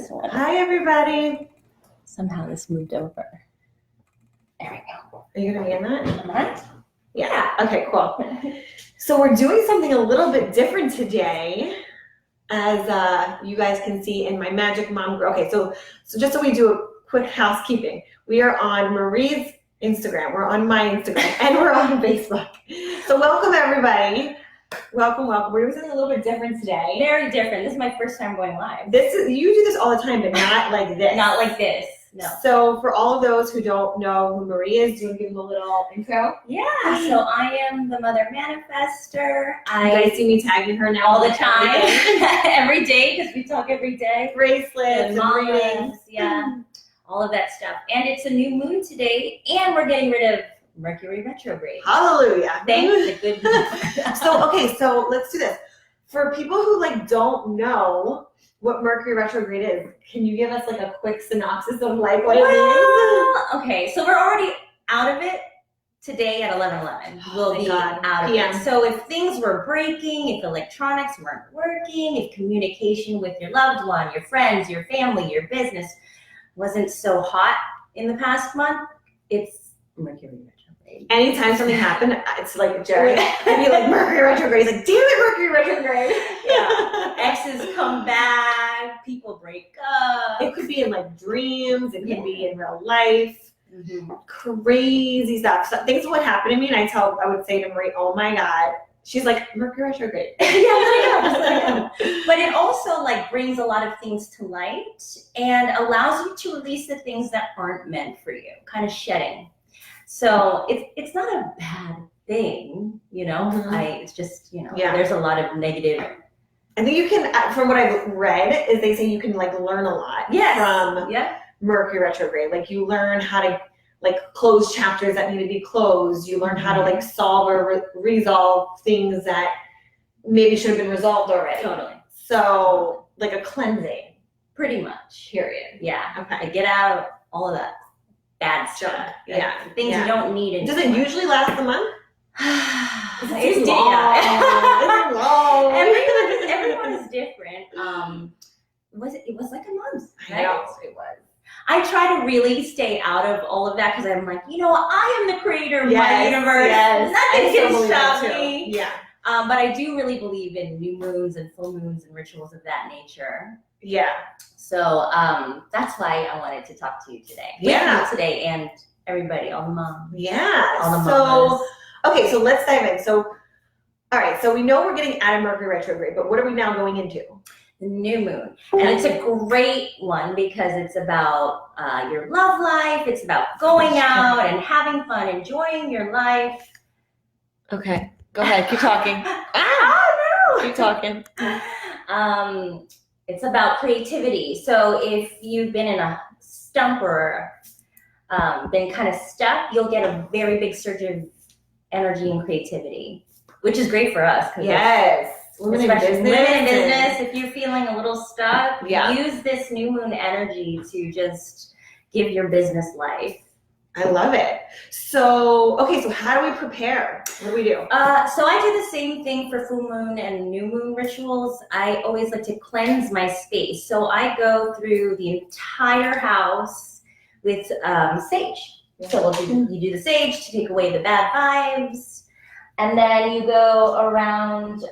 this one. Hi, everybody. Somehow this moved over. There we go. Are you going to be in that? Am I? Yeah. Okay, cool. So we're doing something a little bit different today, as you guys can see in my Magic Mom Girl. Okay, so just so we do a quick housekeeping, we are on Marie's Instagram, we're on my Instagram, and we're on Facebook. So welcome, everybody. Welcome. We're doing something a little bit different today. Very different. This is my first time going live. You do this all the time, but not like this. Not like this. No. So for all of those who don't know who Marie is, do you want to give them a little intro? Yeah. So I am the mother manifestor. You guys see me tagging her now all the time, every day, because we talk every day. Bracelets and readings. Yeah. All of that stuff. And it's a new moon today, and we're getting rid of Mercury retrograde. Hallelujah. Thanks. The good news. So let's do this. For people who don't know what Mercury retrograde is, can you give us a quick synopsis of what it means? Okay, so we're already out of it today at 11:11. We'll be out of it. So if things were breaking, if electronics weren't working, if communication with your loved one, your friends, your family, your business wasn't so hot in the past month, it's Mercury retrograde. Anytime something happened, it's like Jerry. I'd be like, Mercury retrograde. He's like, damn it, Mercury retrograde. Yeah. Exes come back, people break up. It could be in dreams, it could be in real life. Mm-hmm. Crazy stuff. So things would happen to me, and I would say to Marie, oh my God. She's like, Mercury retrograde. Yeah, but it also brings a lot of things to light and allows you to release the things that aren't meant for you, kind of shedding. So it's not a bad thing, Mm-hmm. It's just, there's a lot of negative. I think you can, from what I've read, is they say you can learn a lot from Mercury retrograde. You learn how to close chapters that need to be closed. You learn how to solve or resolve things that maybe should have been resolved already. Totally. So a cleansing. Pretty much. Period. Yeah. Okay. Get out all of that bad stuff. Yeah. Things you don't need anymore. Does it usually last a month? It's long. It's long. Everyone is different. It was like a month. Right? I know it was. I try to really stay out of all of that because I'm I am the creator of my universe. Yes. Nothing can stop me. Yeah. But I do really believe in new moons and full moons and rituals of that nature. Yeah. So that's why I wanted to talk to you today. Yeah. With you today and everybody, all the moms. Yeah. All the mamas. Okay, so let's dive in. So, all right, so we know we're getting out of Mercury retrograde, but what are we now going into? The new moon. And it's a great one because it's about your love life. It's about going out and having fun, enjoying your life. Okay, go ahead. Keep talking. Oh, no. Keep talking. It's about creativity. So if you've been in a stump or been kind of stuck, you'll get a very big surge of energy and creativity, which is great for us. Yes. Women in business, if you're feeling a little stuck, use this new moon energy to just give your business life. I love it. So, okay, so how do we prepare? What do we do? So I do the same thing for full moon and new moon rituals. I always like to cleanse my space. So I go through the entire house with sage. Yeah. So you do the sage to take away the bad vibes. And then you go around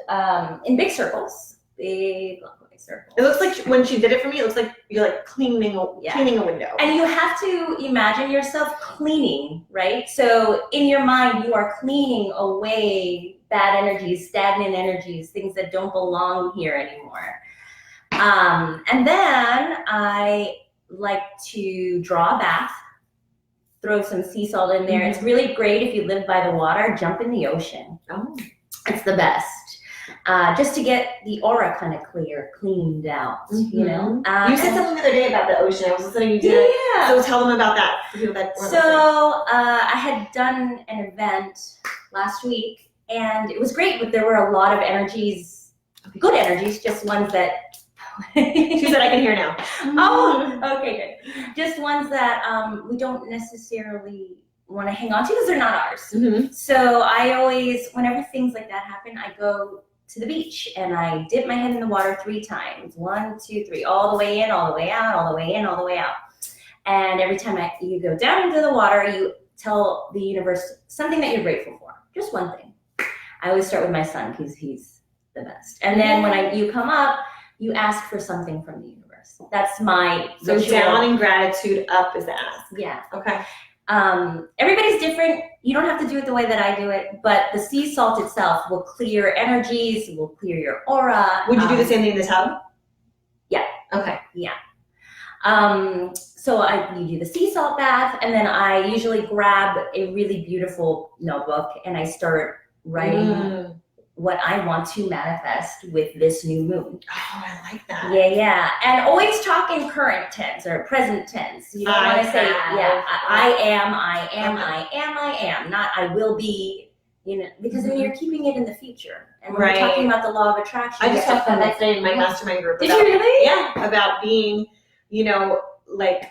in big circles, big circles. It looks like when she did it for me, it looks like you're cleaning a window. And you have to imagine yourself cleaning, right? So in your mind, you are cleaning away bad energies, stagnant energies, things that don't belong here anymore. And then I like to draw a bath. Throw some sea salt in there. Mm-hmm. It's really great if you live by the water. Jump in the ocean. Oh, it's the best. Just to get the aura kind of cleaned out. Mm-hmm. You said something the other day about the ocean. I was listening. You did. Yeah. So tell them about that. For people that I had done an event last week, and it was great. But there were a lot of energies, good energies, just ones that. She said I can hear now. Oh, okay, good. Just ones that we don't necessarily want to hang on to because they're not ours. Mm-hmm. So I always, whenever things like that happen, I go to the beach and I dip my head in the water 3 times. 1, 2, 3, all the way in, all the way out, all the way in, all the way out. And every time you go down into the water, you tell the universe something that you're grateful for. Just one thing. I always start with my son because he's the best. And then when you come up, you ask for something from the universe. That's my So down in gratitude, up is the ask. Yeah. Okay. Everybody's different. You don't have to do it the way that I do it, but the sea salt itself will clear energies, will clear your aura. Would you do the same thing in the tub? Yeah. Okay. Yeah. So you do the sea salt bath, and then I usually grab a really beautiful notebook and I start writing what I want to manifest with this new moon. Oh, I like that. Yeah. And always talk in current tense or present tense. You don't want to say, I am, not I will be, because then you're keeping it in the future. And when we're talking about the law of attraction. I just talked about that today in my mastermind group. Did you really? Yeah, about being, like,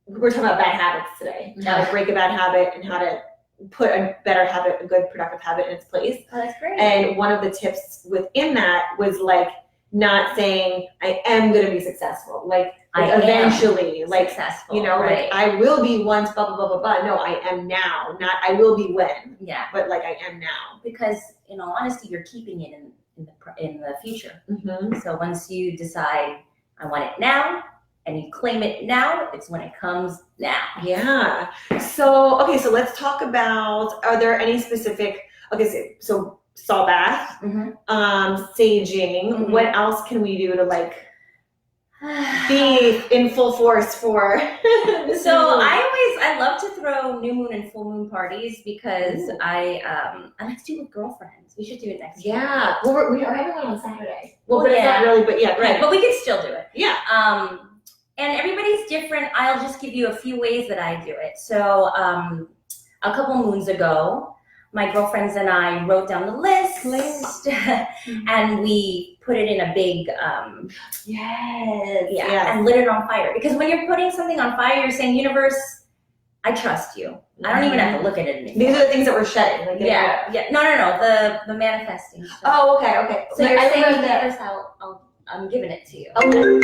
we're talking about bad habits today. How to break a bad habit and how to put a better habit, a good productive habit in its place. Oh, that's great. And one of the tips within that was like not saying I am going to be successful, like eventually, like successful, like I will be once, blah blah blah blah blah. No, I am now, not I will be when. Yeah, but like I am now. Because in all honesty, you're keeping it in the future. Mm-hmm. So once you decide I want it now, and you claim it now, it's when it comes now. Yeah. So let's talk about, are there any specific, so salt bath, saging, what else can we do to like be in full force for this So I love to throw new moon and full moon parties because I like to do it with girlfriends. We should do it next year. Yeah. Well, we are having one on Saturday. Well, but it's not really, but yeah, right. But we can still do it. Yeah. And everybody's different. I'll just give you a few ways that I do it. So a couple moons ago, my girlfriends and I wrote down the list and we put it in a big, and lit it on fire. Because when you're putting something on fire, you're saying, universe, I trust you. I don't even have to look at it anymore. These are the things that we're shedding. Like, No, the manifesting stuff. Oh, okay. So you're saying, universe, I'm giving it to you. Okay.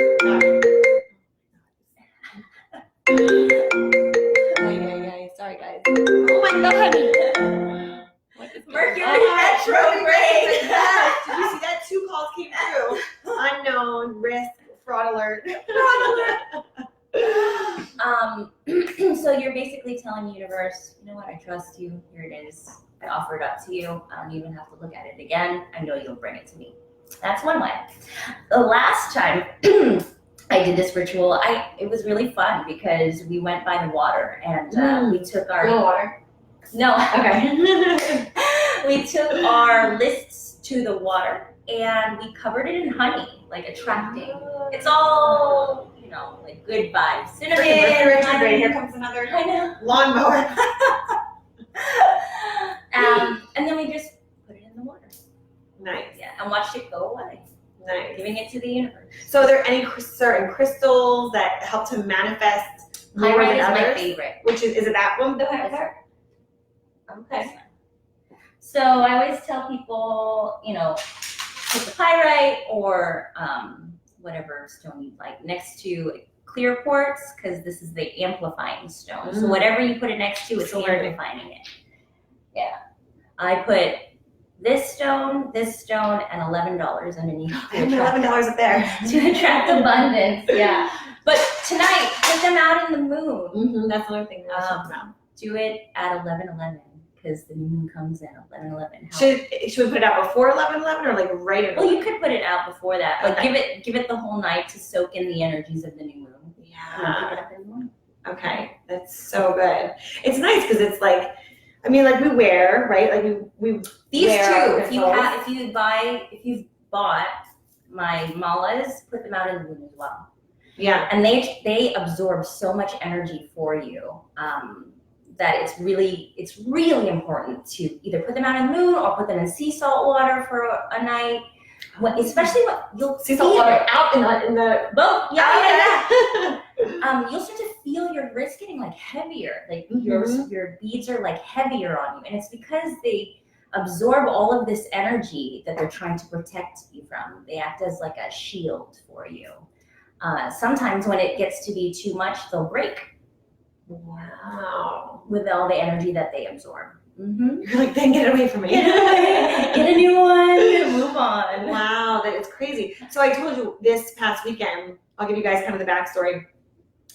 Sorry, guys. Oh my God. Mercury retrograde. Did you see that? 2 calls came through. Unknown, risk, fraud alert. So you're basically telling the universe, you know what, I trust you. Here it is. I offer it up to you. I don't even have to look at it again. I know you'll bring it to me. That's one way. The last time I did this ritual, it was really fun because we went by the water and we took our water. No. Okay. We took our lists to the water and we covered it in honey, like attracting. It's all, like good vibes. Cinnamon. Retrograde. Here comes another lawnmower. And then we just put it in the water. Nice. Yeah, and watched it go away. Nice. Giving it to the universe. So are there any certain crystals that help to manifest more Pyrite than is others? my favorite. Which is it that one? Okay. So I always tell people, put the pyrite or whatever stone you like next to clear quartz because this is the amplifying stone. So whatever you put it next to, it's amplifying it. Yeah. I put this stone, and $11 underneath. I have $11 up there. To attract abundance, yeah. But tonight, put them out in the moon. Mm-hmm. That's another thing we're talking about. Do it at 11:11 because the moon comes in 11:11. Should we put it out before 11:11 or like right at? Well, you could put it out before that, but give it the whole night to soak in the energies of the new moon. Yeah. Pick it up in the morning. Okay, that's so good. It's nice because it's like, we wear, right? Like we these wear two. If you've bought my malas, put them out in the moon as well. Yeah. And they absorb so much energy for you that it's really important to either put them out in the moon or put them in sea salt water for a night. Especially when you'll sea salt water out in the boat. Yeah. You'll start to feel your wrist getting like heavier, like your beads are like heavier on you, and it's because absorb all of this energy that they're trying to protect you from. They act as like a shield for you. Sometimes when it gets to be too much, they'll break. Wow. With all the energy that they absorb. Mm-hmm. You're like, then get it away from me. Get a new one, move on. Wow, that is crazy. So I told you this past weekend, I'll give you guys kind of the backstory.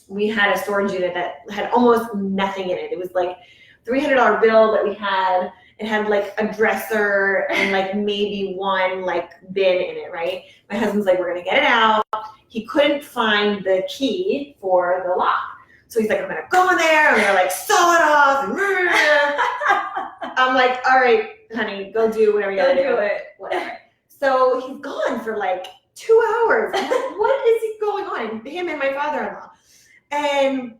We had a storage unit that had almost nothing in it. It was like $300 bill that we had. It had like a dresser and like maybe one like bin in it, right? My husband's like, we're gonna get it out. He couldn't find the key for the lock. So he's like, I'm gonna go in there, I'm gonna like saw it off. I'm like, all right, honey, go do whatever you gotta do. it. Whatever. So he's gone for like 2 hours. I'm like, what is going on? Him and my father-in-law. And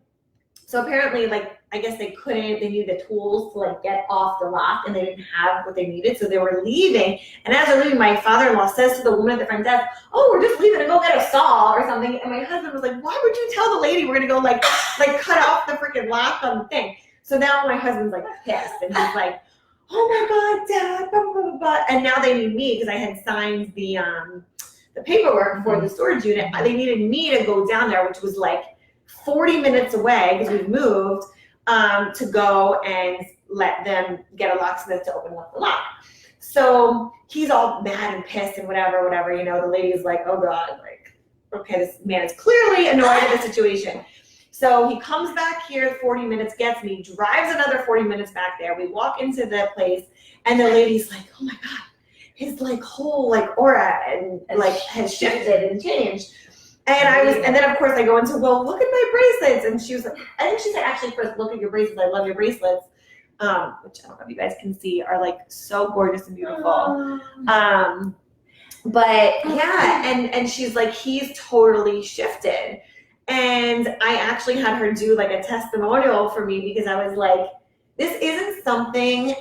so apparently, like, I guess they needed the tools to like get off the lock and they didn't have what they needed. So they were leaving. And as they're leaving, my father-in-law says to the woman at the front desk, oh, we're just leaving to go get a saw or something. And my husband was like, why would you tell the lady we're going to go like cut off the freaking lock on the thing? So now my husband's like pissed and he's like, oh my God, Dad, blah, blah, blah, blah. And now they need me because I had signed the paperwork for the storage unit. They needed me to go down there, which was like 40 minutes away because we moved, to go and let them get a locksmith to open up the lock. So he's all mad and pissed and whatever, you know, the lady's like, oh God, like, okay, this man is clearly annoyed at the situation. So he comes back here, 40 minutes, gets me, drives another 40 minutes back there. We walk into the place and the lady's like, oh my God, his like whole like aura and like has shifted and changed. And then of course I go into, well, look at my bracelets. And she was like, I think she said, actually, first, look at your bracelets. I love your bracelets. Which I don't know if you guys can see, are like so gorgeous and beautiful. But yeah, and she's like, he's totally shifted. And I actually had her do like a testimonial for me because I was like, this isn't something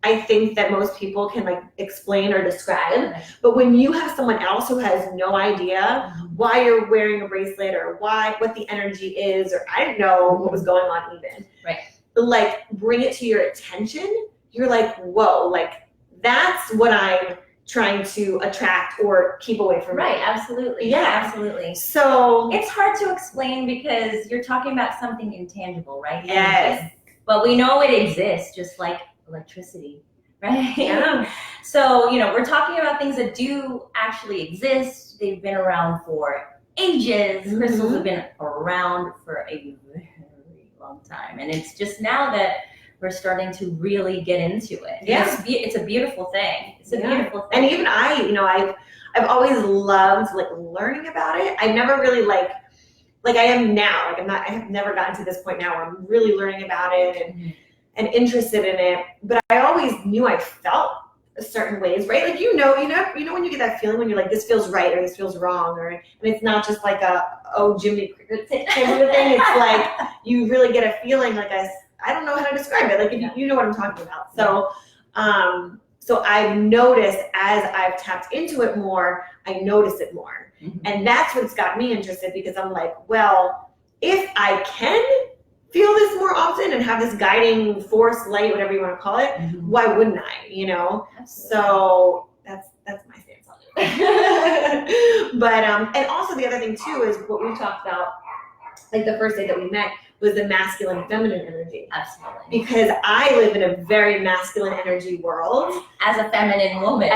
I think that most people can like explain or describe. But when you have someone else who has no idea why you're wearing a bracelet or what the energy is, or I didn't know what was going on even. Right. But like bring it to your attention, you're like, whoa, like that's what I'm trying to attract or keep away from. Right, absolutely. Yeah. Absolutely. So it's hard to explain because you're talking about something intangible, right? Yes. But we know it exists, just like electricity, right? Yeah. So, you know, we're talking about things that do actually exist. They've been around for ages. Mm-hmm. Crystals have been around for a very long time. And it's just now that we're starting to really get into it. Yeah. It's a beautiful thing. It's a beautiful thing. And even I've always loved like learning about it. I've never really like I am now. Like I have never gotten to this point now where I'm really learning about it and interested in it. But I always knew I felt certain ways, right? Like you know when you get that feeling when you're like, this feels right or this feels wrong, and it's not just like Jimmy Cricket type of thing. It's like you really get a feeling like I don't know how to describe it. Like if you know what I'm talking about. So so I've noticed as I've tapped into it more, I notice it more. Mm-hmm. And that's what's got me interested because I'm like, well, if I can feel this more often and have this guiding force, light, whatever you want to call it, why wouldn't I, you know? Absolutely. So that's my stance on it. But and also the other thing too is what we talked about, like the first day that we met, was the masculine feminine energy. Absolutely. Because I live in a very masculine energy world. As a feminine woman.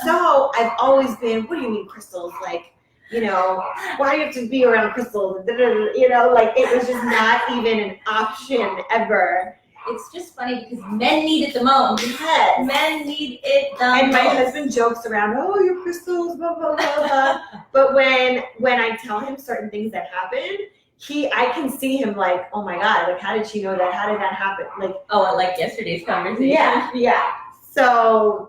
So I've always been, what do you mean crystals? Like, you know, why do you have to be around crystals? You know, like it was just not even an option ever. It's just funny because men need it the most. Yes. Men need it the most. And my husband jokes around, oh, your crystals, blah, blah, blah, blah. But when I tell him certain things that happen, I can see him like, oh my God, like how did she know that? How did that happen? Like, like yesterday's conversation. Yeah. So,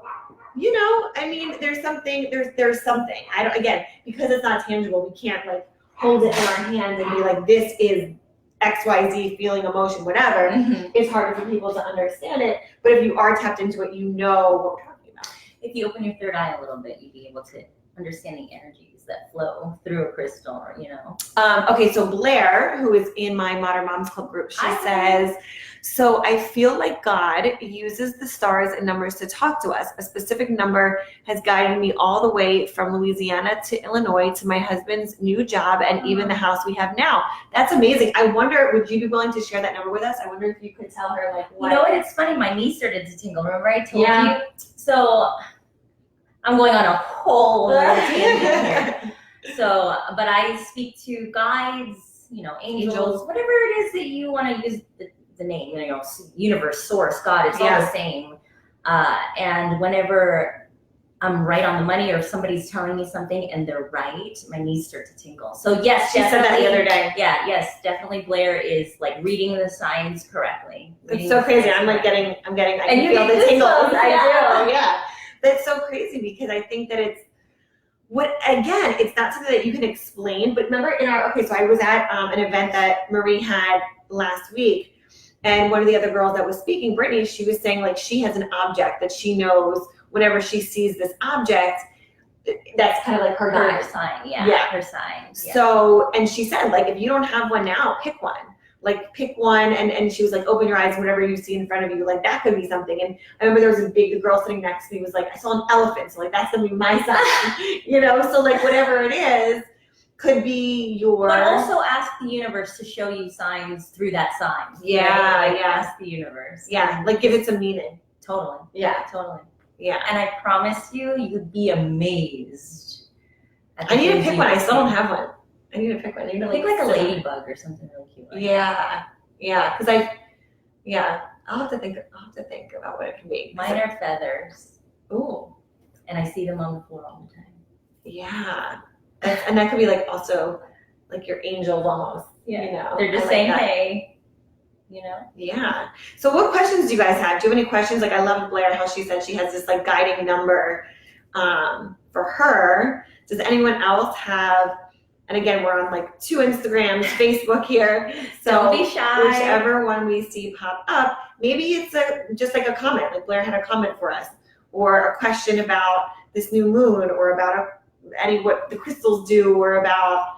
you know, I mean, there's something. Again, because it's not tangible, we can't like hold it in our hands and be like, this is XYZ feeling, emotion, whatever. Mm-hmm. It's harder for people to understand it. But if you are tapped into it, you know what we're talking about. If you open your third eye a little bit, you'd be able to understand the energies. that flow through a crystal, or, Okay, so Blair, who is in my Modern Moms Club group, she says, so I feel like God uses the stars and numbers to talk to us. A specific number has guided me all the way from Louisiana to Illinois to my husband's new job and even the house we have now. That's amazing. I wonder, would you be willing to share that number with us? I wonder if you could tell her like what. You know what? It's funny. My knee started to tingle. Remember I told Yeah. you? So I'm going on a whole little tangent here. So, but I speak to guides, angels, whatever it is that you want to use the name, universe, source, God, it's all the same. And whenever I'm right on the money or somebody's telling me something and they're right, my knees start to tingle. So yes, She said that the other day. Yeah, yes, definitely Blair is like reading the signs correctly. It's so crazy. I'm getting, I And can you feel get the tingles. goosebumps, I do, yeah. That's so crazy because I think that it's not something that you can explain, but remember so I was at an event that Marie had last week, and one of the other girls that was speaking, Brittany, she was saying like she has an object that she knows whenever she sees this object, that's kind of like her guide. sign, her sign. Yeah. So, and she said like, if you don't have one now, pick one. Like pick one, and she was like, open your eyes, whatever you see in front of you, like that could be something. And I remember there was the girl sitting next to me was like, I saw an elephant, so like that's gonna be my sign, so like whatever it is could be your. But also ask the universe to show you signs through that sign. Yeah, right? yeah. Ask the universe. Yeah, like give it some meaning. Totally. Yeah. Totally. Yeah. And I promise you'd be amazed. I need to pick one. I still don't have one. I need to pick one. I need to pick like a ladybug or something really cute. Like that. Because I'll have to think about what it can be. Mine are feathers. Ooh. And I see them on the floor all the time. Yeah. And that could be like also like your angels almost. Yeah. They're just saying, hey, Yeah. So what questions do you guys have? Do you have any questions? Like I love Blair, how she said she has this like guiding number for her. Does anyone else have, and again, we're on like 2 Instagrams, Facebook here. So don't be shy. Whichever one we see pop up, maybe it's just like a comment, like Blair had a comment for us, or a question about this new moon, or about what the crystals do, or about,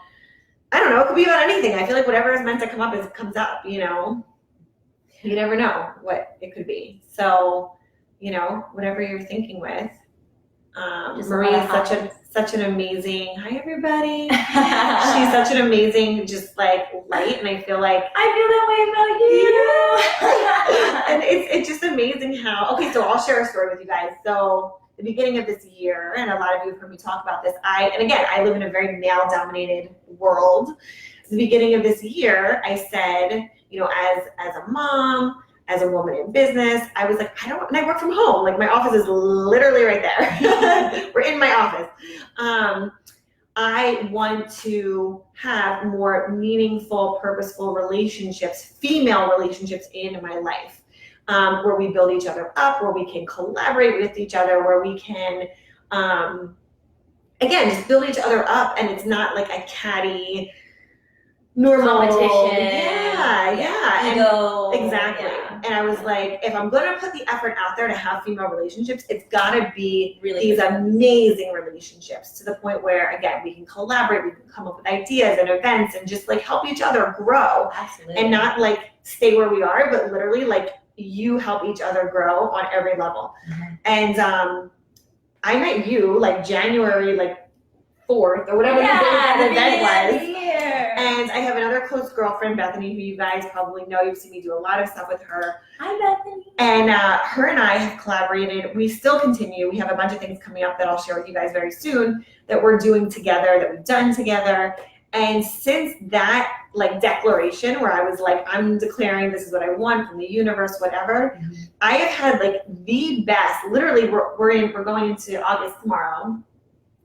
I don't know, it could be about anything. I feel like whatever is meant to come up comes up, You never know what it could be. So, whatever you're thinking with. Marie is such an amazing, hi everybody. She's such an amazing, just like light, and I feel like I feel that way about you. And it's just amazing how. Okay, so I'll share a story with you guys. So the beginning of this year, and a lot of you have heard me talk about this. I live in a very male-dominated world. At the beginning of this year, I said, as a mom, as a woman in business, I was like, and I work from home. Like my office is literally right there. We're in my office. I want to have more meaningful, purposeful relationships, female relationships in my life, where we build each other up, where we can collaborate with each other, where we can, again, just build each other up. And it's not like a catty, normal competition. Yeah. Ego. Exactly. Yeah. And I was like, if I'm going to put the effort out there to have female relationships, it's got to be really these amazing relationships, to the point where, again, we can collaborate, we can come up with ideas and events and just like help each other grow. Absolutely. And not like stay where we are, but literally like you help each other grow on every level. Mm-hmm. And I met you like January 4th or whatever the event was. And I have another close girlfriend, Bethany, who you guys probably know. You've seen me do a lot of stuff with her. Hi, Bethany. And her and I have collaborated. We still continue. We have a bunch of things coming up that I'll share with you guys very soon that we're doing together, that we've done together. And since that declaration where I was like, I'm declaring this is what I want from the universe, whatever, mm-hmm. I have had the best, literally we're going into August tomorrow.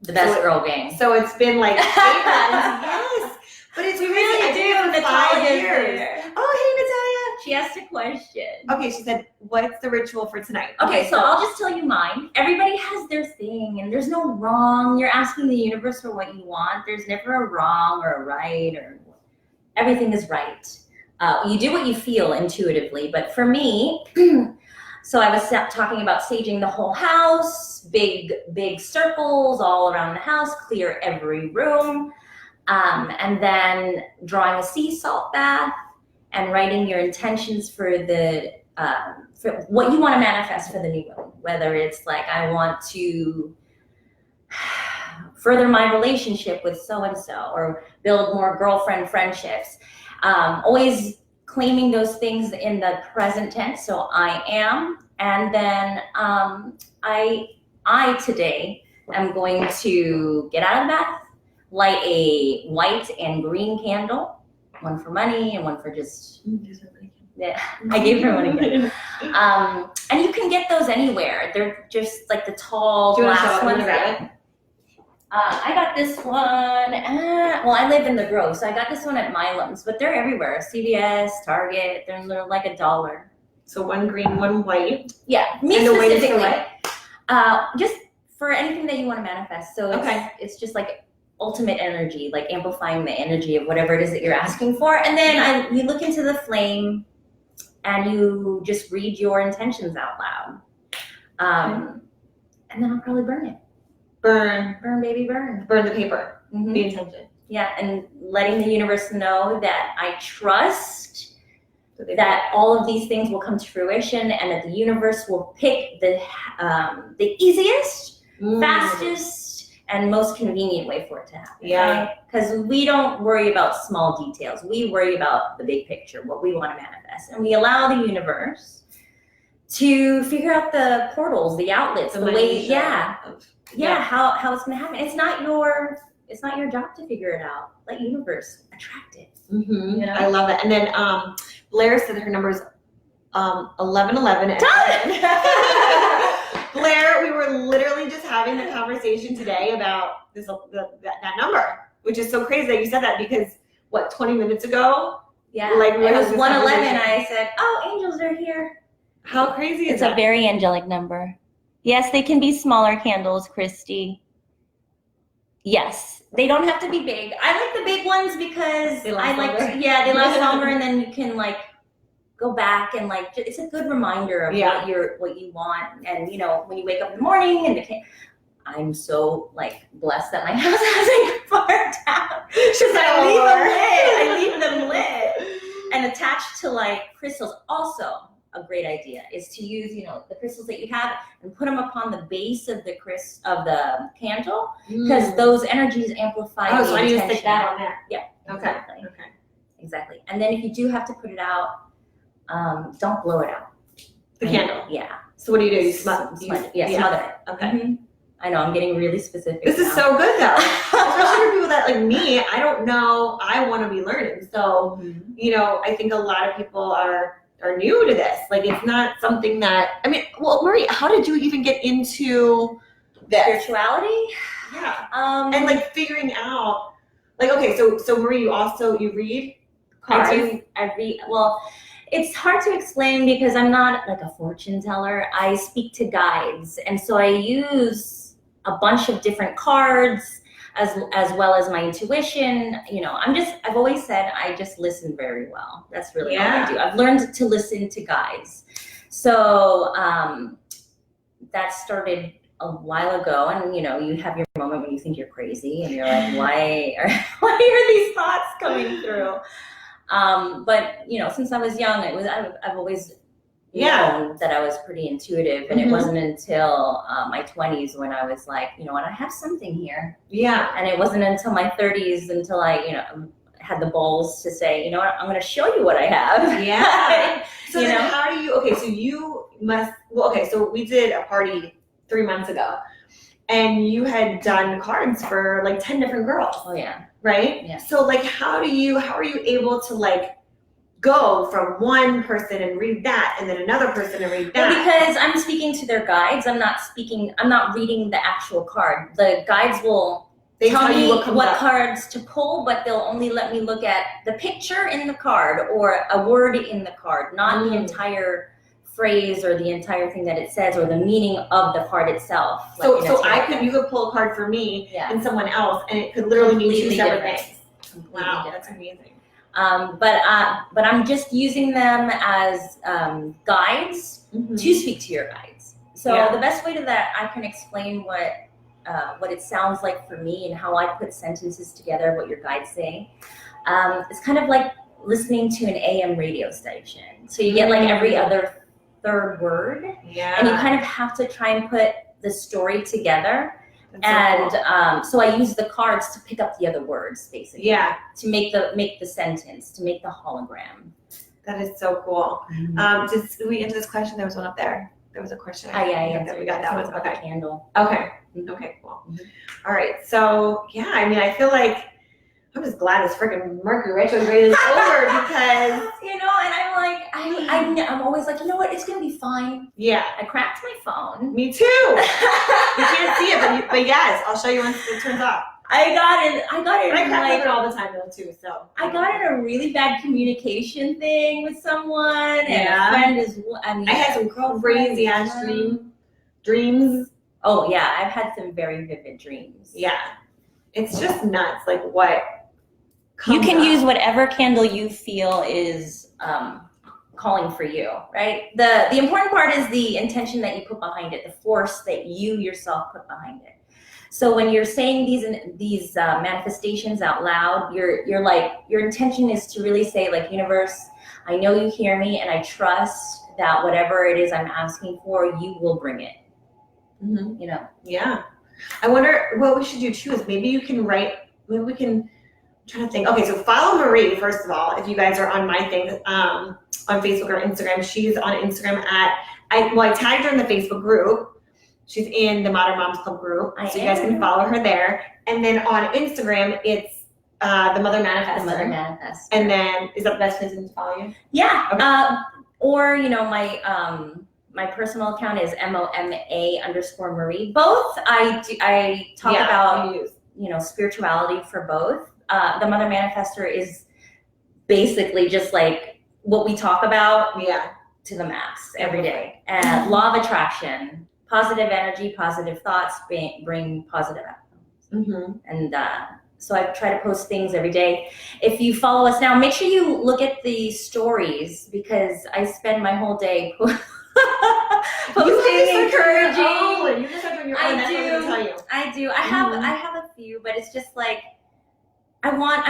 The best girl gang. So it's been 8 months. Yes. But it's crazy. Really do. For 5 years. Oh, hey, Natalia. She asked a question. Okay, she said, what's the ritual for tonight? Okay, so I'll just tell you mine. Everybody has their thing, and there's no wrong. You're asking the universe for what you want. There's never a wrong or a right, or everything is right. You do what you feel intuitively, but for me, So I was talking about staging the whole house, big circles all around the house, clear every room, and then drawing a sea salt bath and writing your intentions for for what you want to manifest for the new moon. Whether it's like, I want to further my relationship with so-and-so, or build more girlfriend friendships. Always claiming those things in the present tense. So I am, and then I today am going to get out of the bath, light a white and green candle, one for money and one for just, yeah, I gave her one again. And you can get those anywhere. They're just like the tall glass ones. I got this one, well, I live in the Grove, so I got this one at Milam's, but they're everywhere. CVS, Target, they're like $1. So one green, one white. Yeah, me and specifically. The white? Just for anything that you want to manifest. So it's just like ultimate energy, like amplifying the energy of whatever it is that you're asking for. And then you look into the flame and you just read your intentions out loud. And then I'll probably burn it. Burn, baby, burn. Burn the paper, Mm-hmm. the intention. Yeah, and letting the universe know that I trust that all of these things will come to fruition, and that the universe will pick the easiest, fastest, and most convenient way for it to happen. Yeah. Because we don't worry about small details. We worry about the big picture, what we want to manifest. And we allow the universe to figure out the portals, the outlets, the way, how it's going to happen. It's not your job to figure it out. Let universe attract it. Mm-hmm. You know? I love it. And then Blair said her number is 1111. Blair, we were literally just having the conversation today about that number, which is so crazy that you said that, because 20 minutes ago? Yeah, like it was 111. I said, oh, angels are here. How crazy is It's that? a very angelic number. Yes, they can be smaller candles, Christy. Yes, they don't have to be big. I like the big ones because They last longer. They last longer, and then you can like go back and like it's a good reminder of what you want. And you know, when you wake up in the morning and I'm so like blessed that my house hasn't burned down. She's like, I leave them lit and attached to like crystals. Also, a great idea is to use, the crystals that you have and put them upon the base of the candle, because those energies amplify the so I need to stick that on there. Yeah. Okay. Exactly. And then if you do have to put it out, don't blow it out. The candle. Yeah. So what do? You smother smother it. Okay. Mm-hmm. I know, I'm getting really specific. This is so good though. Especially for people that like me, I don't know, I want to be learning. So, I think a lot of people are new to this. Like, it's not something that, Marie, how did you even get into this? Spirituality? Yeah. And like figuring out, like, okay, so Marie, you read cards? I read, well, it's hard to explain because I'm not like a fortune teller. I speak to guides. And so I use a bunch of different cards as well as my intuition. I've always said I just listen very well. That's really all I do. I've learned to listen to guides. So that started a while ago, and you have your moment when you think you're crazy and you're like, why are these thoughts coming through? But since I was young, I've always known that I was pretty intuitive, and it wasn't until my 20s when I was like, you know what, I have something here. Yeah. And it wasn't until my 30s until I, had the balls to say, you know what, I'm going to show you what I have. Yeah. So then how do you, okay, so you must, so we did a party 3 months ago, and you had done cards for like 10 different girls. Oh yeah. Right? Yeah. So like, how are you able to like go from one person and read that, and then another person and read that? Well, because I'm speaking to their guides. I'm not reading the actual card. The guides will tell me what cards to pull, but they'll only let me look at the picture in the card or a word in the card, not the entire phrase or the entire thing that it says or the meaning of the card itself. So you could pull a card for me and someone else, and it could literally mean two separate things. Wow, that's amazing. But I'm just using them as guides Mhm. to speak to your guides. So Yeah. the best way that I can explain what it sounds like for me and how I put sentences together, what your guides say, it's kind of like listening to an AM radio station. So you get like every other third word, Yeah. and you kind of have to try and put the story together. That's so cool. So I use the cards to pick up the other words, basically. Yeah. To make the sentence, to make the hologram. That is so cool. Did we answer this question? There was one up there. There was a question. Oh yeah, that we got that one. about Okay. the candle. Okay. Mhm. Okay, cool. Mhm. All right. So yeah, I mean, I feel like I'm just glad this freaking Mercury retrograde is over because You know, and I'm like, I'm always like, you know what, it's gonna be fine. yeah, I cracked my phone. me too. You can't see it, but yes, I'll show you once it turns off. I got it. I in crack like it all the time though too. So I got in a really bad communication thing with someone, and Yeah. a friend is. I had some crazy ass dreams. Oh yeah, I've had some very vivid dreams. Yeah, it's just nuts. Like what? You can comes use up. whatever candle you feel is Calling for you, right? The important part is the intention that you put behind it, the force that you yourself put behind it. So when you're saying these manifestations out loud, you're like, your intention is to really say like, universe, I know you hear me, and I trust that whatever it is I'm asking for, you will bring it. Mhm. You know. Yeah. I wonder what we should do too is maybe you can write, maybe we can, I'm trying to think. Okay, so follow Marie, first of all, if you guys are on my thing, on Facebook or Instagram. She's on Instagram I tagged her in the Facebook group. She's in the Modern Moms Club group. So you guys can follow her there. And then on Instagram, it's the Mother Manifestor. The Mother Manifestor. And then, is that the best place to follow you? Yeah. Okay. Or, you know, my personal account is MOMA_Marie. Both I talk about, you know, spirituality for both. The Mother Manifestor is basically just like what we talk about to the max every day. And law of attraction, positive energy, positive thoughts bring positive outcomes. Mm-hmm. And so I try to post things every day. If you follow us now, make sure you look at the stories, because I spend my whole day posting encouraging. Oh, you just have on your own. That's what I'm gonna tell you. I do. I have a few, but it's just like I want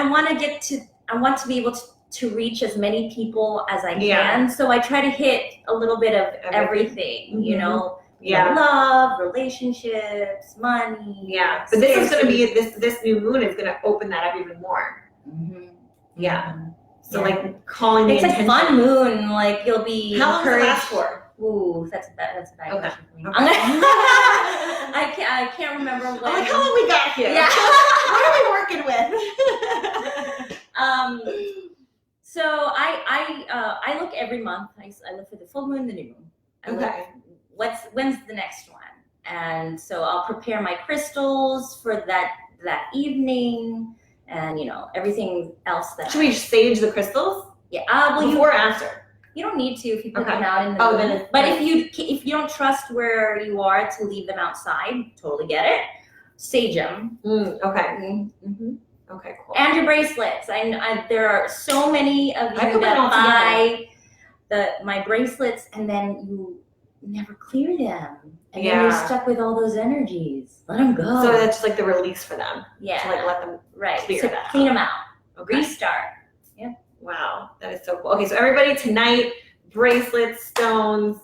to be able to reach as many people as I can. So I try to hit a little bit of everything, you know. Yeah. Love, relationships, money. Yeah. But this is going to be, this new moon is going to open that up even more. Mm-hmm. Yeah. So like calling the it's a intention. fun moon. Like you'll be How long does it encouraged. last for? Ooh, that's a bad question for me. Okay. I can't remember when. I'm like, how long we got here? Yeah. What are we working with? So I look every month. I look for the full moon, the new moon. I look, when's the next one? And so I'll prepare my crystals for that evening, and you know, everything else that. Should we sage the crystals? Yeah. Well, before or after? You don't need to if you put them out in the moon. Then but if you don't trust where you are to leave them outside, totally get it. Sage them. Okay. Mm-hmm. Okay, cool. And your bracelets. There are so many of you that buy my bracelets, and then you never clear them, and then you're stuck with all those energies. Let them go. So that's just like the release for them. Yeah. To like let them clear that. Clean them out. Okay. Restart. Wow, that is so cool. Okay, so everybody tonight, bracelets, stones,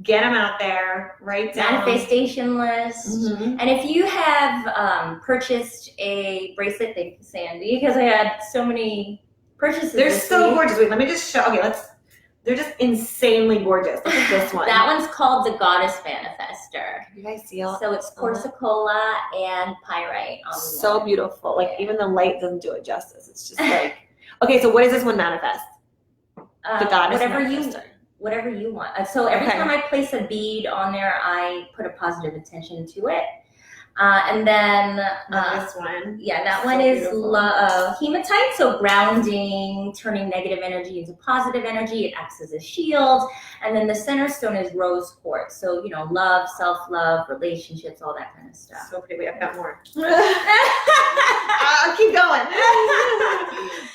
get them out there, write down. Manifestation list. Mm-hmm. And if you have purchased a bracelet, thank you, Sandy, because I had so many purchases. They're this so week. gorgeous. Wait, let me just show. Okay, they're just insanely gorgeous. Look at this one. That one's called the Goddess Manifestor. You guys see all? So it's Corsicola and pyrite. On So beautiful. Like even the light doesn't do it justice. It's just like. Okay, so what does this one manifest? The Goddess Manifestor. Whatever you want. So every time I place a bead on there, I put a positive intention to it. And then this one. Yeah, that So one is beautiful. hematite, so grounding, turning negative energy into positive energy. It acts as a shield. And then the center stone is rose quartz. So, you know, love, self-love, relationships, all that kind of stuff. So pretty. Wait, I've got more. I'll keep going.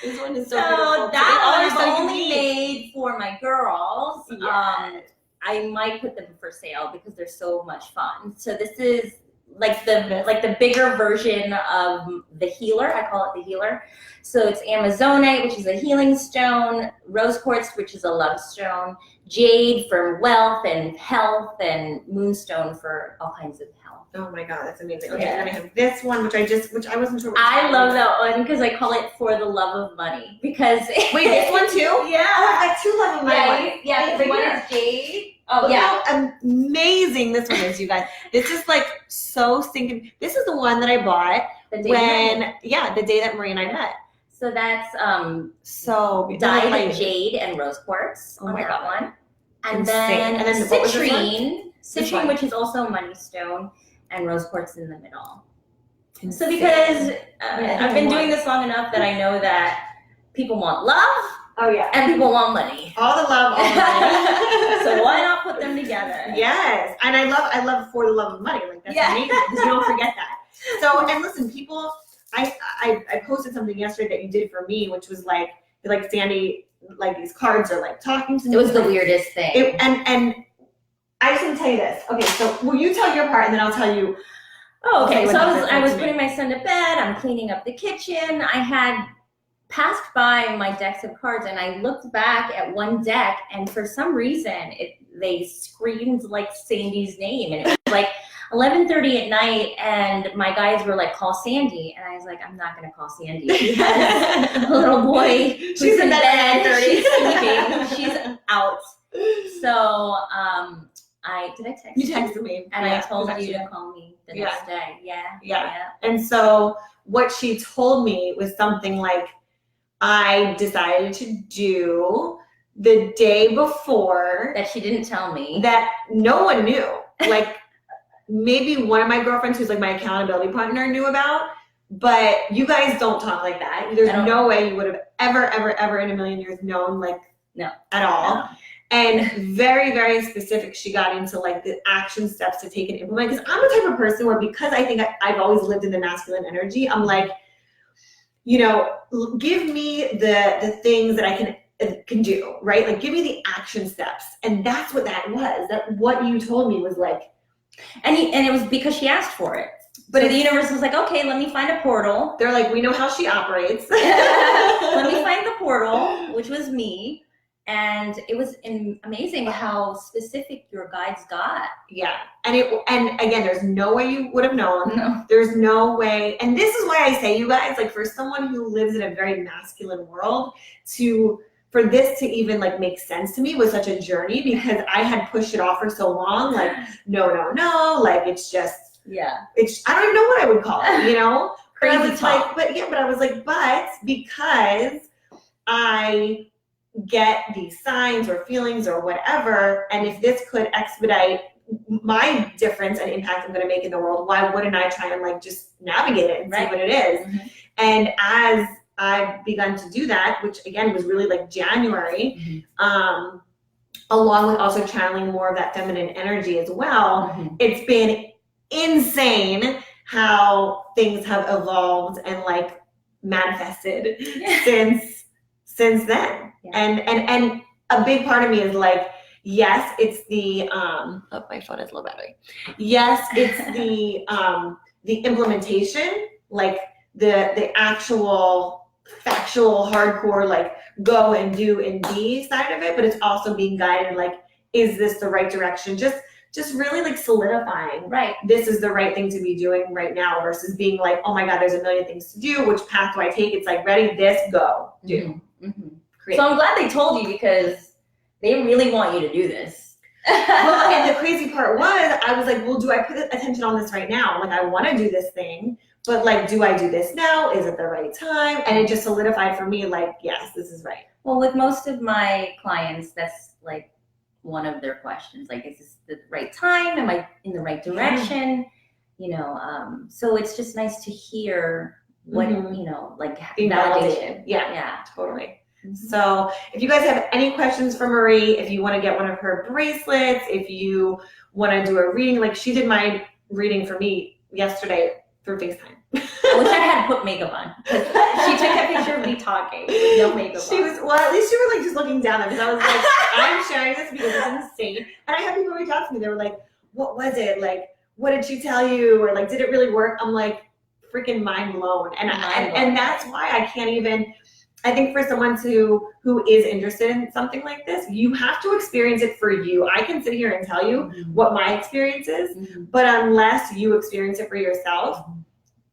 This one is so So beautiful. that They one are is so only unique. made for my girls. Yes. I might put them for sale because they're so much fun. So this is like the bigger version of the healer. I call it the healer. So it's Amazonite, which is a healing stone, rose quartz, which is a love stone, jade for wealth and health, and moonstone for all kinds of health. Oh my god, that's amazing. Okay, Yeah. and then I have this one, which I wasn't sure. I love that one because I call it for the love of money. Because Wait, this one too? Yeah. Oh, I've got two love of money. Yeah. Right One here. is jade. Oh Look yeah. how amazing this one is, you guys. This is like so stinking. This is the one that I bought The day the day that Marie and I met. So that's So dyed like, jade and rose quartz Oh on my that God. one. And Insane. then, And then what was this one? citrine. This one. Citrine, which is also money stone, and rose quartz in the middle. So Insane. because Yeah, I've been I doing want- this long enough that I know that people want love Oh yeah. and people want money. All the love, all the money. So why not put them together? Yes, and I love for the love of money. Like that's Yeah. amazing because you don't forget that. So and listen, people, I posted something yesterday that you did for me, which was like Sandi, like these cards are like talking to me. It was the weirdest thing. And I just want to tell you this. Okay, so will you tell your part and then I'll tell you. Oh, okay. what So this I was meant to putting my son to bed. I'm cleaning up the kitchen. I had passed by my decks of cards and I looked back at one deck and for some reason they screamed like Sandy's name and it was like 11:30 at night and my guys were like, call Sandi, and I was like, I'm not gonna call Sandi because a little boy who's She's in in bed bed, at she's 9:30. sleeping, she's out. So I text You texted me. and Yeah, I told it was you actually- to call me the Yeah. next day. Yeah. Yeah. And so what she told me was something like, I decided to do the day before That she didn't tell me. that no one knew. Like maybe one of my girlfriends who's like my accountability partner knew about, but you guys don't talk like that. There's I don't. no way you would have ever in a million years known like No. at all. No. And very, very specific, she got into like the action steps to take and implement. Because I'm the type of person where, because I think I've always lived in the masculine energy, I'm like, you know, give me the things that I can do, right? Like give me the action steps. And that's what that was. That what you told me was like. And it was because she asked for it. But So the universe was like, okay, let me find a portal. they're like, we know how she operates. Let me find the portal, which was me. And it was amazing how specific your guides got. Yeah. And again, there's no way you would have known. No. There's no way. And this is why I say, you guys, like for someone who lives in a very masculine world, for this to even like make sense to me was such a journey, because I had pushed it off for so long. Like, no, like it's just, Yeah. I don't even know what I would call it, you know? But I Crazy was talk. like, I was like, but because I get these signs or feelings or whatever, and if this could expedite my difference and impact I'm going to make in the world, why wouldn't I try and like just navigate it and see Right. what it is? Mhm. And as I've begun to do that, which again was really like January, along with also channeling more of that feminine energy as well, Mhm. it's been insane how things have evolved and like manifested since then. Yeah. And a big part of me is like, yes, it's the oh, my phone has low battery. Yes, it's the implementation, like the actual factual hardcore like go and do and be side of it, but it's also being guided like, is this the right direction? Just really like solidifying Right. this is the right thing to be doing right now, versus being like, oh my God, there's a million things to do. Which path do I take? It's like, ready, this, go, do. Mhm. Create. So I'm glad they told you, because they really want you to do this. Well, and the crazy part was, I was like, well, do I put attention on this right now? Like, I want to do this thing, but like, do I do this now? Is it the right time? And it just solidified for me, like, yes, this is right. Well, with most of my clients, that's like one of their questions. Like, is this the right time? Am I in the right direction? You know, so it's just nice to hear what, Mhm. you know, like Being validation. validated. Yeah. Yeah. Totally. Mhm. So if you guys have any questions for Marie, if you want to get one of her bracelets, if you want to do a reading, like she did my reading for me yesterday through FaceTime. I wish I had put makeup on. She took a picture of me talking with no makeup She on. was, well, at least you were like just looking down because I was like, I'm sharing this because it's insane. And I had people reach out to me. They were like, what was it? Like, what did she tell you? Or like, did it really work? I'm like, freaking mind blown. And that's why I can't even, I think for someone who is interested in something like this, you have to experience it for you. I can sit here and tell you what my experience is, but unless you experience it for yourself,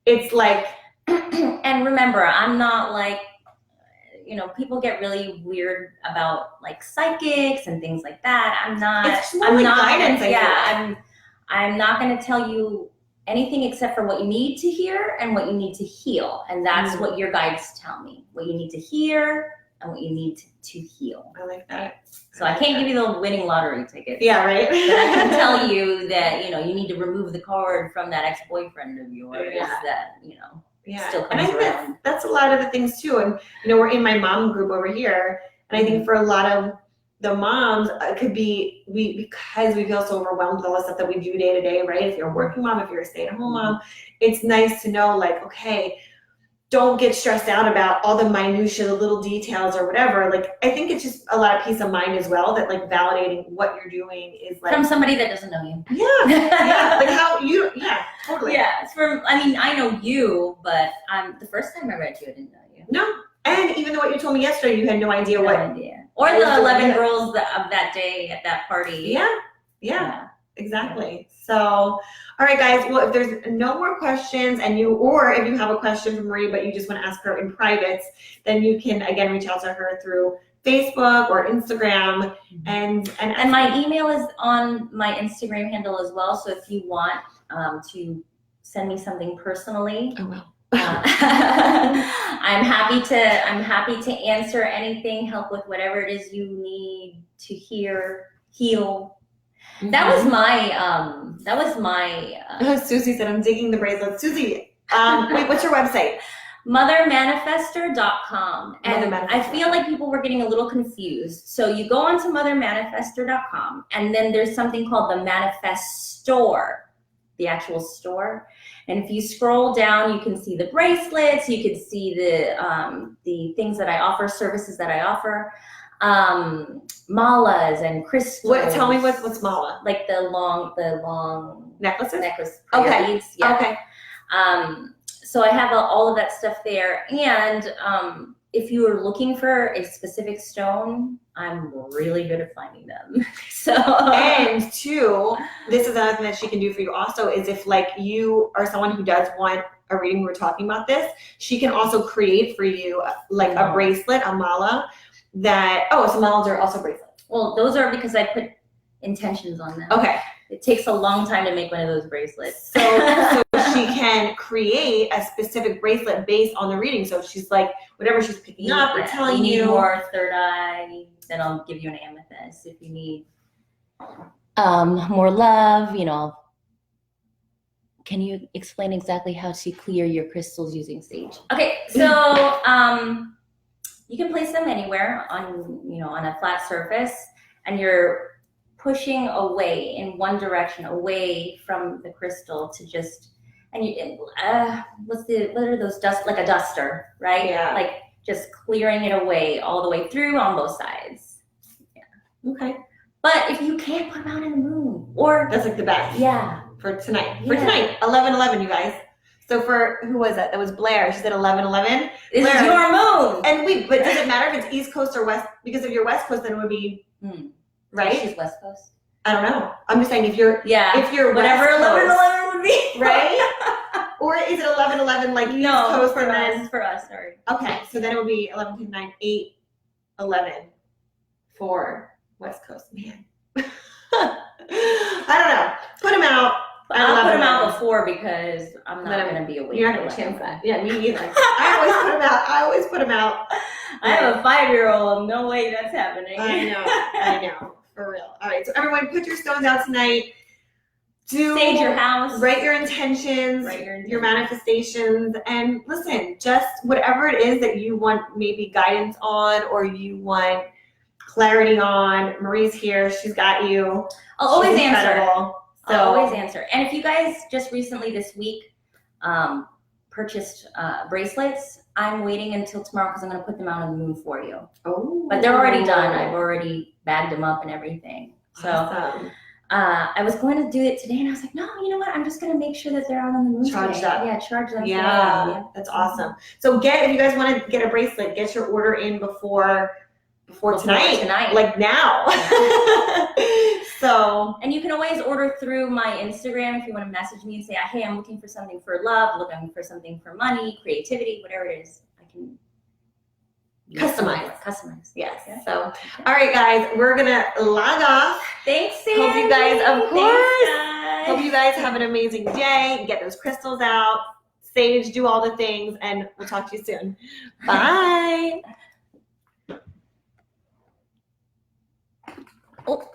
it's like, and remember, I'm not like, people get really weird about like psychics and things like that. I'm not. It's more like guidance, I feel. I'm not going to tell you anything except for what you need to hear and what you need to heal, and that's what your guides tell me. What you need to hear and what you need to heal. I like that. So I can't give you the winning lottery ticket. Yeah, right. But I can tell you that you need to remove the card from that ex-boyfriend of yours that still comes and I think around. that's a lot of the things too. And we're in my mom group over here, and I think for a lot of the moms, it could be because we feel so overwhelmed with all the stuff that we do day to day, right? If you're a working mom, if you're a stay-at-home mom, it's nice to know, like, okay, don't get stressed out about all the minutia, the little details or whatever. Like, I think it's just a lot of peace of mind as well, that like validating what you're doing is like From somebody that doesn't know you. yeah, like how you, totally. Yeah, it's from, I know you, but the first time I read you, I didn't know you. No, and even though what you told me yesterday, you had no idea what. No idea. Or the 11 girls of that day at that party. Yeah, exactly. So, all right, guys. Well, if there's no more questions, or if you have a question for Marie, but you just want to ask her in private, then you can again reach out to her through Facebook or Instagram, and my email is on my Instagram handle as well. So if you want to send me something personally, I'm happy to answer anything, help with whatever it is you need to heal. That was my Susie said, I'm digging the bracelet. Susie, wait, what's your website? mothermanifestor.com. And I feel like people were getting a little confused. So you go onto mothermanifestor.com, and then there's something called the Manifestor, the actual store. And if you scroll down, you can see the bracelets, you can see the things that I offer, services that I offer, malas and crystals. Tell me what's mala? Like the long necklaces? Necklace. Okay. Beads, yeah. Okay. So I have all of that stuff there. And if you are looking for a specific stone, I'm really good at finding them. So, and two, this is another thing that she can do for you also, is if like you are someone who does want a reading, we're talking about this, she can also create for you like a bracelet, a mala so malas are also bracelets. Well, those are because I put intentions on them. Okay. It takes a long time to make one of those bracelets. So she can create a specific bracelet based on the reading. So she's like, whatever she's picking up or telling you. You need more third eye, then I'll give you an amethyst. If you need more love, can you explain exactly how to clear your crystals using sage? Okay, so you can place them anywhere on a flat surface, and you're pushing away in one direction, away from the crystal to just, what are those dust, like a duster, right? Yeah. Like just clearing it away all the way through on both sides. Yeah. Okay. But if you can't put them out in the moon, or that's like the best. Yeah. For tonight. For tonight, 11/11, you guys. So for, who was that? That was Blair. She said 11/11. This is your moon. And but does it matter if it's East Coast or West? Because if you're West Coast, then it would be, right? She's West Coast. I don't know. I'm just saying if you're whatever 11/11 would be, right? Or is it 11/11 like East Coast for us? For us, sorry. Okay, so then it would be 11, 10, 9, 8, 11 for West Coast. Man, I don't know. Put them out. I'll put them out before because I'm not going to be awake. You're not going to chance that. Yeah, me either. I always put them out. I have a 5-year-old. No way that's happening. I know. For real. All right, so everyone, put your stones out tonight. Sage your house. Write your intentions, your manifestations, and listen, just whatever it is that you want maybe guidance on or you want clarity on, Marie's here. She's got you. I'll always answer. So, I'll always answer. And if you guys just recently this week purchased bracelets. I'm waiting until tomorrow because I'm going to put them out on the moon for you. Oh. But they're already done. I've already bagged them up and everything. So Awesome. I was going to do it today, and I was like, no, you know what? I'm just going to make sure that they're out on the moon Charged today. up. Yeah, charge them. Yeah, that's awesome. So if you guys want to get a bracelet, get your order in before tonight. Like now. So. And you can always order through my Instagram if you want to message me and say, hey, I'm looking for something for love, looking for something for money, creativity, whatever it is. I can customize. Yes. Yeah. So, all right, guys, we're gonna log off. Thanks, Sandi. Hope you guys, of course. Thanks, Hope you guys have an amazing day. Get those crystals out, sage, do all the things, and we'll talk to you soon. Bye. Oh.